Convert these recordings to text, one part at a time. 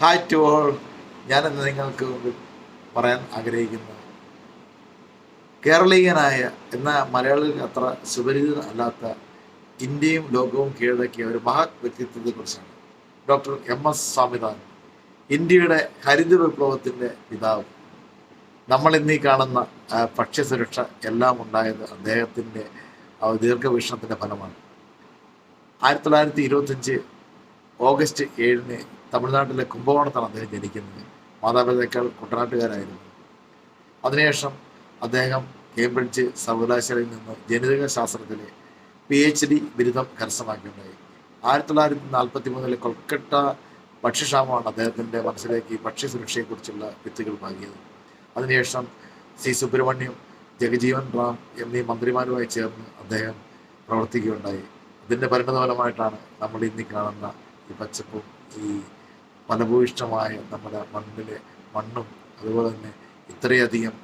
Hi to all. ഞാനിന്ന് നിങ്ങൾക്ക് മുമ്പിൽ പറയാൻ ആഗ്രഹിക്കുന്ന കേരളീയനായ എന്നാൽ മലയാളികൾക്ക് അത്ര സുപരിചിതൻ അല്ലാത്ത ഇന്ത്യയും ലോകവും കീഴടക്കിയ ഒരു മഹത് വ്യക്തിത്വത്തെക്കുറിച്ചാണ്. ഡോക്ടർ MS സ്വാമിനാഥൻ, ഇന്ത്യയുടെ ഹരിത വിപ്ലവത്തിൻ്റെ പിതാവ്. നമ്മൾ ഇന്നീ കാണുന്ന ഭക്ഷ്യസുരക്ഷ എല്ലാം ഉണ്ടായത് അദ്ദേഹത്തിൻ്റെ ദീർഘവീക്ഷണത്തിൻ്റെ ഫലമാണ്. 1925 ഓഗസ്റ്റ് 7 തമിഴ്നാട്ടിലെ കുംഭകോണത്താണ് അദ്ദേഹം ജനിക്കുന്നത്. മാതാപിതാക്കൾ കുട്ടനാട്ടുകാരായിരുന്നു. അതിനുശേഷം അദ്ദേഹം കേംബ്രിഡ്ജ് സർവകലാശാലയിൽ നിന്ന് ജനിതക ശാസ്ത്രത്തിലെ PhD ബിരുദം കരസ്ഥമാക്കുകയുണ്ടായി. 1943 കൊൽക്കട്ട ഭക്ഷ്യക്ഷാമമാണ് അദ്ദേഹത്തിൻ്റെ മനസ്സിലേക്ക് ഭക്ഷ്യസുരക്ഷയെക്കുറിച്ചുള്ള വിത്തുകൾ പാകിയത്. അതിനുശേഷം സുബ്രഹ്മണ്യം, ജഗജീവൻ റാം എന്നീ മന്ത്രിമാരുമായി ചേർന്ന് അദ്ദേഹം പ്രവർത്തിക്കുകയുണ്ടായി. ഇതിൻ്റെ പരിണതഫലമായിട്ടാണ് നമ്മൾ ഇന്ന് കാണുന്ന ഈ പച്ചപ്പും ഈ ഫലഭൂയിഷ്ടമായ നമ്മുടെ മണ്ണും അതുപോലെ തന്നെ ഇത്രയധികം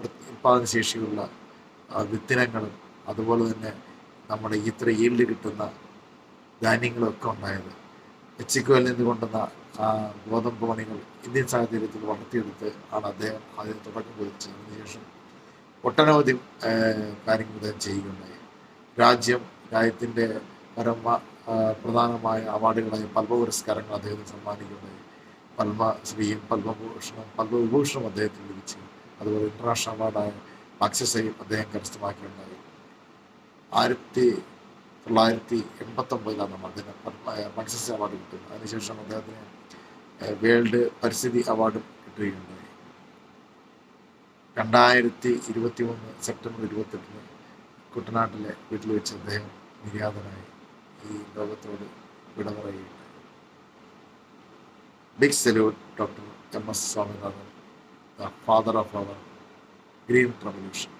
ഉൽപാദനശേഷിയുള്ള വിത്തിനങ്ങളും അതുപോലെ തന്നെ നമ്മുടെ ഇത്ര ഈൽഡ് കിട്ടുന്ന ധാന്യങ്ങളൊക്കെ ഉണ്ടായത്. മെക്സിക്കോയിൽ നിന്ന് കൊണ്ടുവന്ന ഗോതമ്പ് മണികൾ ഇന്ത്യൻ സാഹചര്യത്തിൽ വളർത്തിയെടുത്ത് ആണ് അദ്ദേഹം അതിന് തുടക്കം കുറിച്ചത്. അതിനുശേഷം ഒട്ടനവധി കാര്യങ്ങൾ അദ്ദേഹം ചെയ്യുകയുണ്ടായി. രാജ്യത്തിൻ്റെ പ്രധാനമായ അവാർഡുകളായ പത്മ പുരസ്കാരങ്ങൾ അദ്ദേഹത്തിന് സമ്മാനിക്കുകയുണ്ടായി. പത്മശ്രീയും പത്മവിഭൂഷണും അദ്ദേഹത്തിന് ലഭിച്ചു. അതുപോലെ ഇന്റർനാഷണൽ അവാർഡായ മാഗ്സസയും അദ്ദേഹം കരസ്ഥമാക്കുകയുണ്ടായി. 1989 അദ്ദേഹം മാഗ്സസ അവാർഡ് കിട്ടുന്നു. അതിനുശേഷം അദ്ദേഹത്തിന് വേൾഡ് പരിസ്ഥിതി അവാർഡും കിട്ടുകയുണ്ടായി. 2023 സെപ്റ്റംബർ 28 കുട്ടനാട്ടിലെ വീട്ടിൽ വെച്ച് അദ്ദേഹം നിര്യാതനായി ഈ ലോകത്തോട് വിട പറയുകയുണ്ടായി. Big salute, Dr. MS Swaminathan, the father of our green revolution.